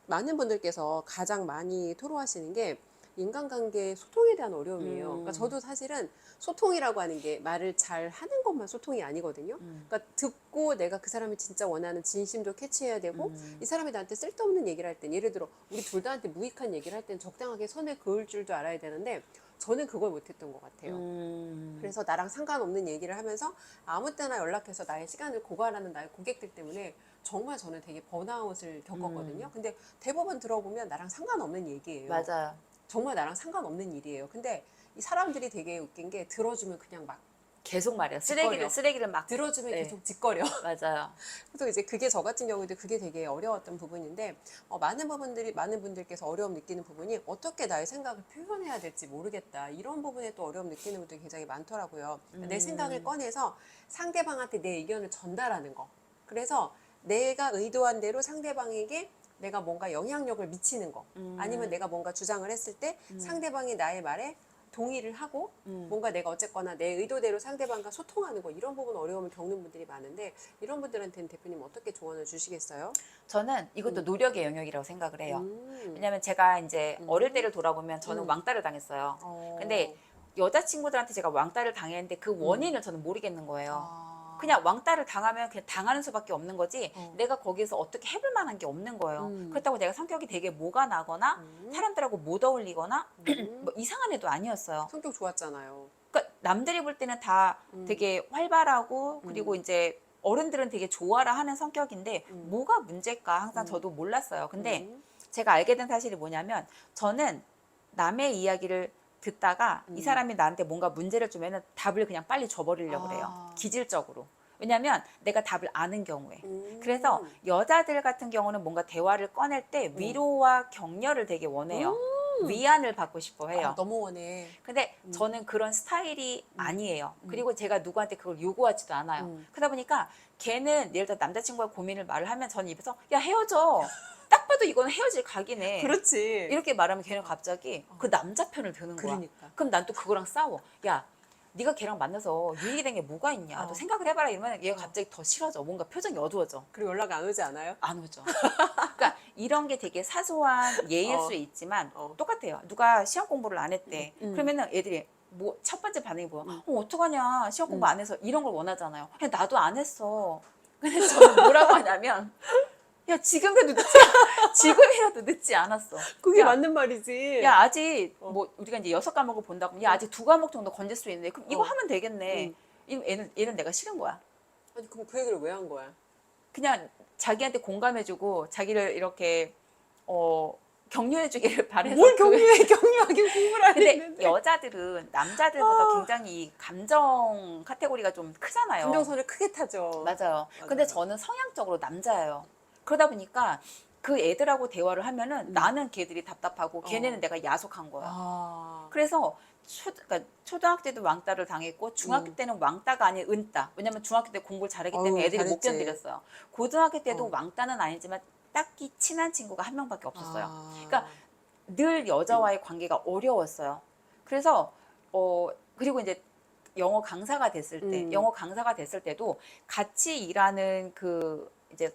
많은 분들께서 가장 많이 토로하시는 게 인간관계 소통에 대한 어려움이에요. 그러니까 저도 사실은 소통이라고 하는 게 말을 잘 하는 것만 소통이 아니거든요. 그러니까 듣고 내가 그 사람이 진짜 원하는 진심도 캐치해야 되고 이 사람이 나한테 쓸데없는 얘기를 할 땐 예를 들어 우리 둘 다한테 무익한 얘기를 할 땐 적당하게 선을 그을 줄도 알아야 되는데 저는 그걸 못했던 것 같아요. 그래서 나랑 상관없는 얘기를 하면서 아무 때나 연락해서 나의 시간을 고갈하는 나의 고객들 때문에 정말 저는 되게 번아웃을 겪었거든요. 근데 대부분 들어보면 나랑 상관없는 얘기예요. 맞아요. 정말 나랑 상관없는 일이에요. 근데 이 사람들이 되게 웃긴 게 들어주면 그냥 막 계속 말이야. 짓거려. 쓰레기를 막. 들어주면 네. 계속 짓거려. 맞아요. 그래서 이제 그게 저 같은 경우에도 그게 되게 어려웠던 부분인데 많은 분들께서 어려움 느끼는 부분이 어떻게 나의 생각을 표현해야 될지 모르겠다. 이런 부분에 또 어려움 느끼는 분들이 굉장히 많더라고요. 내 생각을 꺼내서 상대방한테 내 의견을 전달하는 거. 그래서 내가 의도한 대로 상대방에게 내가 뭔가 영향력을 미치는 거. 아니면 내가 뭔가 주장을 했을 때 상대방이 나의 말에 동의를 하고 뭔가 내가 어쨌거나 내 의도대로 상대방과 소통하는 거 이런 부분 어려움을 겪는 분들이 많은데 이런 분들한테는 대표님 어떻게 조언을 주시겠어요? 저는 이것도 노력의 영역이라고 생각을 해요. 음, 왜냐면 제가 이제 어릴 때를 돌아보면 저는 음. 왕따를 당했어요. 어, 근데 여자친구들한테 제가 왕따를 당했는데 그 원인을 저는 모르겠는 거예요. 아, 그냥 왕따를 당하면 그냥 당하는 수밖에 없는 거지 어. 내가 거기서 어떻게 해볼 만한 게 없는 거예요. 음. 그렇다고 내가 성격이 되게 뭐가 나거나 사람들하고 못 어울리거나 뭐 이상한 애도 아니었어요. 성격 좋았잖아요. 그러니까 남들이 볼 때는 다 되게 활발하고 그리고 이제 어른들은 되게 좋아라 하는 성격인데 뭐가 문제일까 항상 저도 몰랐어요. 근데 제가 알게 된 사실이 뭐냐면 저는 남의 이야기를 듣다가 이 사람이 나한테 뭔가 문제를 주면은 답을 그냥 빨리 줘버리려고 그래요. 아. 기질적으로. 왜냐면 내가 답을 아는 경우에. 음. 그래서 여자들 같은 경우는 뭔가 대화를 꺼낼 때 위로와 격려를 되게 원해요. 위안을 받고 싶어 해요. 너무 원해. 근데 저는 그런 스타일이 아니에요. 그리고 제가 누구한테 그걸 요구하지도 않아요. 그러다 보니까 걔는 예를 들어 남자친구가 고민을 말을 하면 저는 입에서 야 헤어져. 딱 봐도 이거는 헤어질 각이네. 그렇지. 이렇게 말하면 걔는 갑자기 그 남자 편을 드는 거야. 그러니까. 그럼 난 또 그거랑 싸워. 야 네가 걔랑 만나서 유익이 된 게 뭐가 있냐. 너 생각을 해봐라 이러면 얘가 갑자기 더 싫어져. 뭔가 표정이 어두워져. 그리고 연락 안 오지 않아요? 안 오죠. 그러니까 이런 게 되게 사소한 예일 어. 수 있지만 어. 똑같아요. 누가 시험 공부를 안 했대. 그러면은 애들이 뭐 첫 번째 반응이 뭐야? 어떡하냐. 시험 공부 안 해서 이런 걸 원하잖아요. 그냥 나도 안 했어. 근데 저는 뭐라고 하냐면 야 지금이라도 지금이라도 늦지 않았어. 그게 야, 맞는 말이지. 야 아직 뭐 우리가 이제 6과목을 본다고 하면 야 아직 2과목 정도 건질 수 있는데 그럼 이거 하면 되겠네. 얘는 내가 싫은 거야. 아니 그럼 그 얘기를 왜 한 거야? 그냥 자기한테 공감해주고 자기를 이렇게 격려해주기를 바래서 뭘 격려해? 격려하긴 공부를 안 근데 했는데. 여자들은 남자들보다 굉장히 감정 카테고리가 좀 크잖아요. 감정선을 크게 타죠. 맞아요. 근데 저는 성향적으로 남자예요. 그러다 보니까 그 애들하고 대화를 하면은 나는 걔들이 답답하고 걔네는 내가 야속한 거야. 아. 그래서 그러니까 초등학교 때도 왕따를 당했고 중학교 때는 왕따가 아닌 은따. 왜냐면 중학교 때 공부를 잘했기 때문에 어우, 애들이 못 잘했지. 견디겠어요. 고등학교 때도 왕따는 아니지만 딱히 친한 친구가 한 명밖에 없었어요. 아. 그러니까 늘 여자와의 관계가 어려웠어요. 그래서 그리고 이제 영어 강사가 됐을 때, 영어 강사가 됐을 때도 같이 일하는 그 이제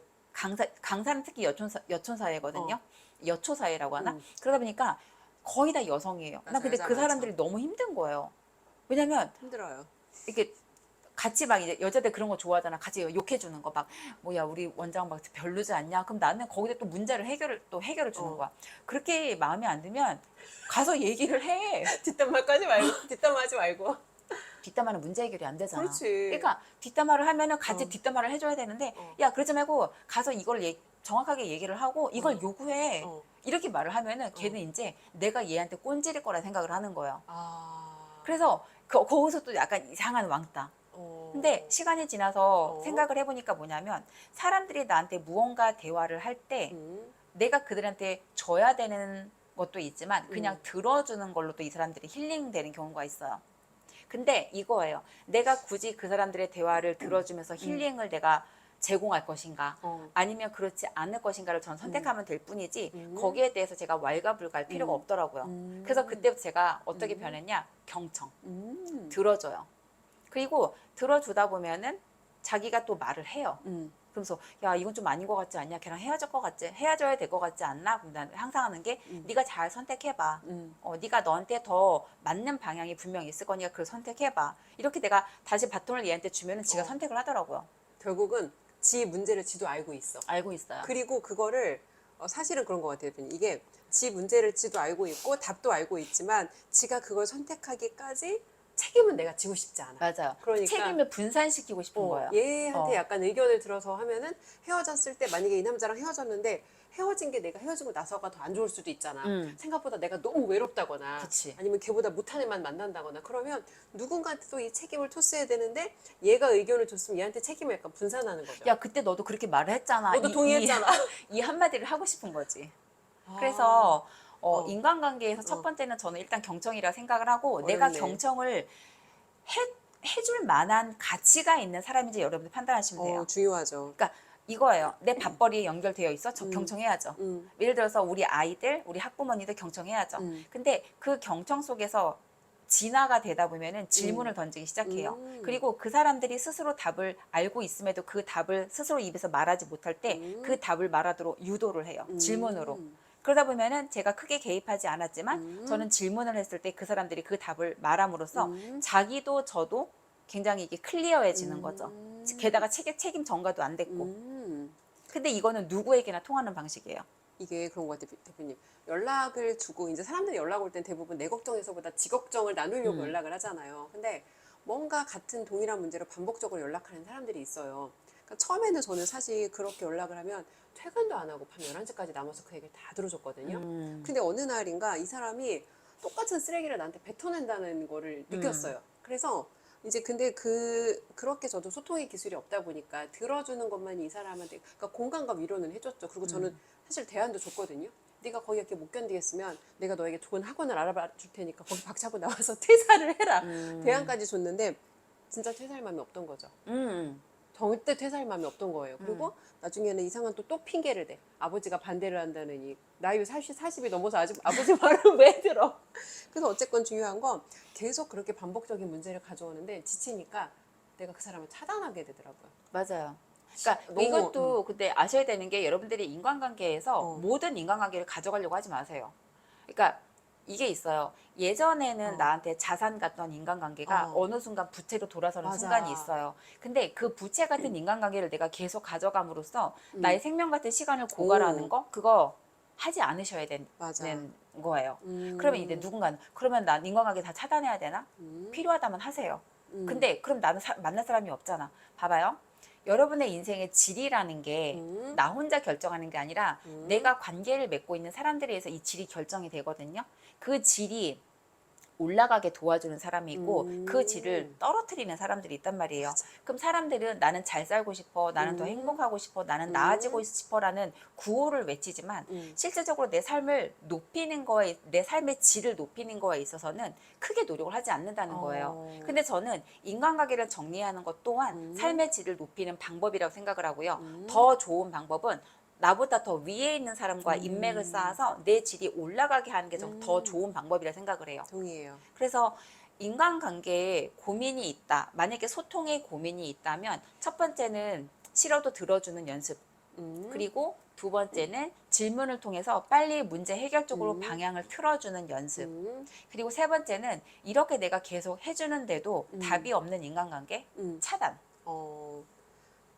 강사는 특히 여촌 사회거든요. 여초 사회라고 하나? 그러다 보니까 거의 다 여성이에요. 맞아, 나 근데 여자 그 많죠. 사람들이 너무 힘든 거예요. 왜냐면 힘들어요. 이렇게 같이 막 이제 여자들 그런 거 좋아하잖아. 같이 욕해 주는 거 막 뭐야 우리 원장 막 별로지 않냐? 그럼 나는 거기다 또 문제를 해결을 주는 거야. 그렇게 마음에 안 들면 가서 얘기를 해. 뒷담화까지 말고 뒷담화하지 말고. 뒷담화는 문제 해결이 안 되잖아. 그렇지. 그러니까 뒷담화를 하면은 같이 뒷담화를 해줘야 되는데 야 그러지 말고 가서 이걸 정확하게 얘기를 하고 이걸 요구해. 이렇게 말을 하면은 걔는 이제 내가 얘한테 꼰지를 거라 생각을 하는 거예요. 아. 그래서 거기서 또 약간 이상한 왕따. 근데 시간이 지나서 생각을 해보니까 뭐냐면 사람들이 나한테 무언가 대화를 할 때 내가 그들한테 줘야 되는 것도 있지만 그냥 들어주는 걸로 또 이 사람들이 힐링되는 경우가 있어요. 근데 이거예요. 내가 굳이 그 사람들의 대화를 들어주면서 힐링을 내가 제공할 것인가 아니면 그렇지 않을 것인가를 전 선택하면 될 뿐이지 거기에 대해서 제가 왈가불가할 필요가 없더라고요. 그래서 그때부터 제가 어떻게 변했냐? 경청. 들어줘요. 그리고 들어주다 보면은 자기가 또 말을 해요. 그러면서 야 이건 좀 아닌 것 같지 않냐? 걔랑 헤어져야 될 것 같지 않나? 그럼 난 항상 하는 게 네가 잘 선택해봐. 네가 너한테 더 맞는 방향이 분명히 있을 거니까 그걸 선택해봐. 이렇게 내가 다시 바톤을 얘한테 주면은 지가 선택을 하더라고요. 결국은 지 문제를 지도 알고 있어. 알고 있어요. 그리고 그거를 사실은 그런 것 같아요. 이게 지 문제를 지도 알고 있고 답도 알고 있지만 지가 그걸 선택하기까지 책임은 내가 지고 싶지 않아. 맞아요. 그러니까 책임을 분산시키고 싶은 거예요. 얘한테 약간 의견을 들어서 하면은 헤어졌을 때 만약에 이 남자랑 헤어졌는데 헤어진 게 내가 헤어지고 나서가 더 안 좋을 수도 있잖아. 생각보다 내가 너무 외롭다거나 그치. 아니면 걔보다 못한 애만 만난다거나 그러면 누군가한테 또 이 책임을 토스해야 되는데 얘가 의견을 줬으면 얘한테 책임을 약간 분산하는 거죠. 야 그때 너도 그렇게 말을 했잖아. 너도 동의했잖아. 이 한마디를 하고 싶은 거지. 아, 그래서 어. 인간관계에서 첫 번째는 저는 일단 경청이라 생각을 하고 내가 어렵네. 경청을 해줄 만한 가치가 있는 사람인지 여러분들 판단하시면 돼요. 중요하죠. 그러니까 이거예요. 내 밥벌이에 연결되어 있어? 저 경청해야죠. 예를 들어서 우리 아이들, 우리 학부모님들 경청해야죠. 근데 그 경청 속에서 진화가 되다 보면은 질문을 던지기 시작해요. 그리고 그 사람들이 스스로 답을 알고 있음에도 그 답을 스스로 입에서 말하지 못할 때 그 답을 말하도록 유도를 해요. 질문으로. 그러다 보면은 제가 크게 개입하지 않았지만 저는 질문을 했을 때 그 사람들이 그 답을 말함으로써 자기도 저도 굉장히 이게 클리어해지는 거죠. 게다가 책임 전가도 안 됐고. 근데 이거는 누구에게나 통하는 방식이에요. 이게 그런 것 같아요, 대표님. 연락을 주고 이제 사람들이 연락 올 땐 대부분 내 걱정에서보다 지 걱정을 나누려고 연락을 하잖아요. 근데 뭔가 같은 동일한 문제로 반복적으로 연락하는 사람들이 있어요. 그러니까 처음에는 저는 사실 그렇게 연락을 하면 퇴근도 안 하고 밤 11시까지 남아서 그 얘기를 다 들어줬거든요. 근데 어느 날인가 이 사람이 똑같은 쓰레기를 나한테 뱉어낸다는 거를 느꼈어요. 그래서 이제 근데 그렇게 저도 소통의 기술이 없다 보니까 들어주는 것만 이 사람한테 그러니까 공감과 위로는 해줬죠. 그리고 저는 사실 대안도 줬거든요. 네가 거기 이렇게 못 견디겠으면 내가 너에게 좋은 학원을 알아봐 줄 테니까 거기 박차고 나와서 퇴사를 해라. 대안까지 줬는데 진짜 퇴사할 마음이 없던 거죠. 절대 퇴사할 마음이 없던 거예요. 그리고 나중에는 이상한 또 핑계를 대. 아버지가 반대를 한다느니 나이 40이 넘어서 아직 아버지 말을 왜 들어. 그래서 어쨌건 중요한 건 계속 그렇게 반복적인 문제를 가져오는데 지치니까 내가 그 사람을 차단하게 되더라고요. 맞아요. 그러니까 너무, 이것도 근데 아셔야 되는 게 여러분들이 인간관계에서 어. 모든 인간관계를 가져가려고 하지 마세요. 그러니까 이게 있어요. 예전에는 나한테 자산 같던 인간관계가 어느 순간 부채로 돌아서는 맞아. 순간이 있어요. 근데 그 부채 같은 인간관계를 내가 계속 가져감으로써 나의 생명 같은 시간을 고갈하는 거 그거 하지 않으셔야 되는 맞아. 거예요. 그러면 이제 누군가는 그러면 난 인간관계 다 차단해야 되나? 필요하다면 하세요. 근데 그럼 나는 만날 사람이 없잖아. 봐봐요. 여러분의 인생의 질이라는 게 나 혼자 결정하는 게 아니라 내가 관계를 맺고 있는 사람들에 의해서 이 질이 결정이 되거든요. 그 질이 올라가게 도와주는 사람이 있고 그 질을 떨어뜨리는 사람들이 있단 말이에요. 맞아. 그럼 사람들은 나는 잘 살고 싶어, 나는 더 행복하고 싶어, 나는 나아지고 싶어라는 구호를 외치지만 실제적으로 내 삶을 높이는 거에, 내 삶의 질을 높이는 거에 있어서는 크게 노력을 하지 않는다는 거예요. 근데 저는 인간관계를 정리하는 것 또한 삶의 질을 높이는 방법이라고 생각을 하고요. 더 좋은 방법은 나보다 더 위에 있는 사람과 인맥을 쌓아서 내 질이 올라가게 하는 게 더 좋은 방법이라 생각을 해요. 동의해요. 그래서 인간관계에 고민이 있다. 만약에 소통에 고민이 있다면 첫 번째는 싫어도 들어주는 연습. 그리고 두 번째는 질문을 통해서 빨리 문제 해결 쪽으로 방향을 틀어주는 연습. 그리고 세 번째는 이렇게 내가 계속 해주는데도 답이 없는 인간관계 차단.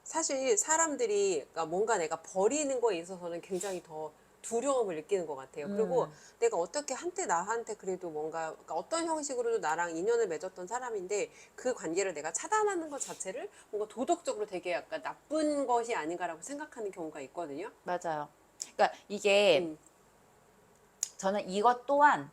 사실 사람들이 그러니까 뭔가 내가 버리는 거에 있어서는 굉장히 더 두려움을 느끼는 것 같아요. 그리고 내가 어떻게 한때 나한테 그래도 뭔가 그러니까 어떤 형식으로도 나랑 인연을 맺었던 사람인데 그 관계를 내가 차단하는 것 자체를 뭔가 도덕적으로 되게 약간 나쁜 것이 아닌가라고 생각하는 경우가 있거든요. 맞아요. 그러니까 이게 저는 이것 또한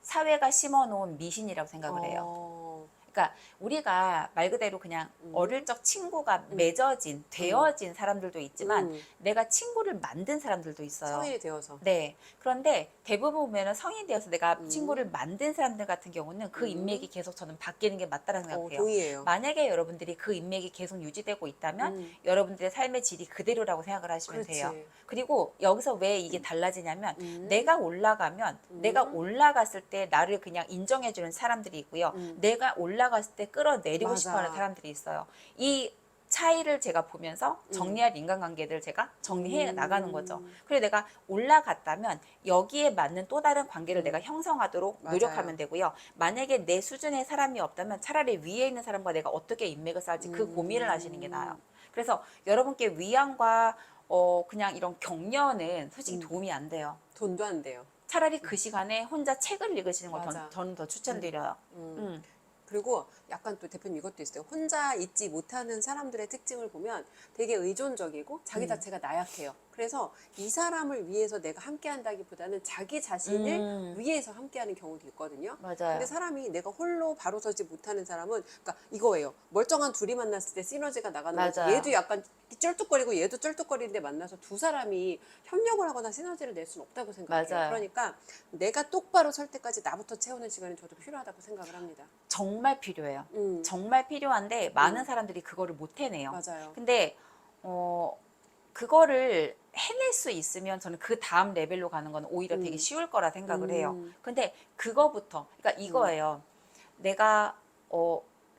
사회가 심어놓은 미신이라고 생각을 해요. 그러니까 우리가 말 그대로 그냥 어릴 적 친구가 맺어진, 되어진 사람들도 있지만 내가 친구를 만든 사람들도 있어요. 성인이 되어서. 네. 그런데 대부분 보면은 성인이 되어서 내가 친구를 만든 사람들 같은 경우는 그 인맥이 계속 저는 바뀌는 게 맞다고 생각해요. 동의해요. 만약에 여러분들이 그 인맥이 계속 유지되고 있다면 여러분들의 삶의 질이 그대로라고 생각을 하시면 그렇지. 돼요. 그리고 여기서 왜 이게 달라지냐면 내가 올라가면 내가 올라갔을 때 나를 그냥 인정해주는 사람들이 있고요. 내가 올라갔을 때 끌어내리고 맞아. 싶어하는 사람들이 있어요. 이 차이를 제가 보면서 정리할 인간관계들 제가 정리해 나가는 거죠. 그리고 내가 올라갔다면 여기에 맞는 또 다른 관계를 내가 형성하도록 맞아요. 노력하면 되고요. 만약에 내 수준의 사람이 없다면 차라리 위에 있는 사람과 내가 어떻게 인맥을 쌓을지 그 고민을 하시는 게 나아요. 그래서 여러분께 위안과 그냥 이런 격려는 솔직히 도움이 안 돼요. 돈도 안 돼요. 차라리 그 시간에 혼자 책을 읽으시는 걸 맞아. 저는 더 추천드려요. 그리고 약간 또 대표님 이것도 있어요. 혼자 있지 못하는 사람들의 특징을 보면 되게 의존적이고 자기 자체가 나약해요. 그래서 이 사람을 위해서 내가 함께 한다기보다는 자기 자신을 위해서 함께하는 경우도 있거든요. 맞아요. 근데 사람이 내가 홀로 바로 서지 못하는 사람은 그러니까 이거예요. 멀쩡한 둘이 만났을 때 시너지가 나가는 거지. 맞아요. 얘도 약간 쩔뚝거리고 얘도 쩔뚝거리는데 만나서 두 사람이 협력을 하거나 시너지를 낼 수는 없다고 생각해요. 맞아요. 그러니까 내가 똑바로 설 때까지 나부터 채우는 시간이 저도 필요하다고 생각을 합니다. 정말 필요해요. 정말 필요한데 많은 사람들이 그거를 못 해내요. 맞아요. 근데 그거를 해낼 수 있으면 저는 그 다음 레벨로 가는 건 오히려 되게 쉬울 거라 생각을 해요. 근데 그거부터 그러니까 이거예요. 내가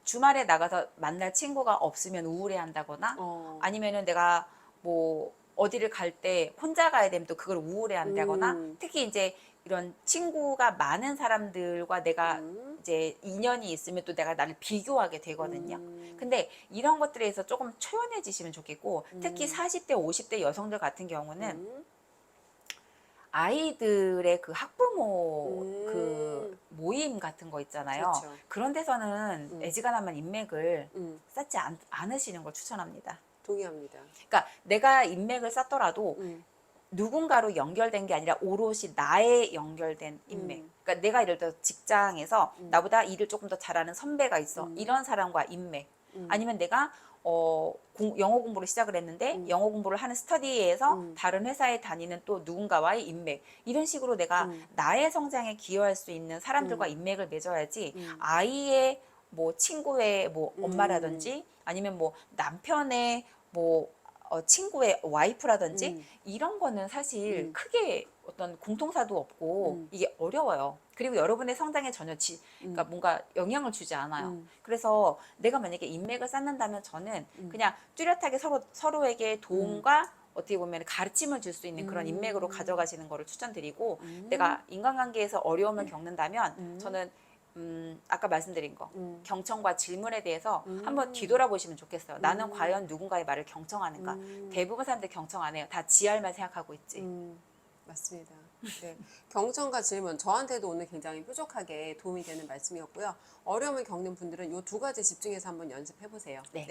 주말에 나가서 만날 친구가 없으면 우울해한다거나 아니면은 내가 뭐 어디를 갈 때 혼자 가야 되면 또 그걸 우울해한다거나 특히 이제 이런 친구가 많은 사람들과 내가 이제 인연이 있으면 또 내가 나를 비교하게 되거든요. 근데 이런 것들에 대해서 조금 초연해지시면 좋겠고 특히 40대, 50대 여성들 같은 경우는 아이들의 그 학부모 그 모임 같은 거 있잖아요. 그렇죠. 그런 데서는 애지간하면 인맥을 음, 쌓지 않으시는 걸 추천합니다. 동의합니다. 그러니까 내가 인맥을 쌓더라도 누군가로 연결된 게 아니라 오롯이 나에 연결된 인맥. 그러니까 내가 예를 들어 직장에서 나보다 일을 조금 더 잘하는 선배가 있어. 이런 사람과 인맥. 아니면 내가 영어 공부를 시작을 했는데 영어 공부를 하는 스터디에서 다른 회사에 다니는 또 누군가와의 인맥. 이런 식으로 내가 나의 성장에 기여할 수 있는 사람들과 인맥을 맺어야지 아이의 뭐 친구의 뭐 엄마라든지 아니면 뭐 남편의 뭐 친구의 와이프라든지 이런 거는 사실 크게 어떤 공통사도 없고 이게 어려워요. 그리고 여러분의 성장에 전혀 그러니까 뭔가 영향을 주지 않아요. 그래서 내가 만약에 인맥을 쌓는다면 저는 그냥 뚜렷하게 서로에게 도움과 어떻게 보면 가르침을 줄 수 있는 그런 인맥으로 가져가시는 거를 추천드리고 내가 인간관계에서 어려움을 겪는다면 저는 아까 말씀드린 거 경청과 질문에 대해서 한번 뒤돌아보시면 좋겠어요. 나는 과연 누군가의 말을 경청하는가? 대부분 사람들 경청 안 해요. 다 지 할만 생각하고 있지. 맞습니다. 네. 경청과 질문, 저한테도 오늘 굉장히 뾰족하게 도움이 되는 말씀이었고요. 어려움을 겪는 분들은 이 두 가지 집중해서 한번 연습해 보세요. 네.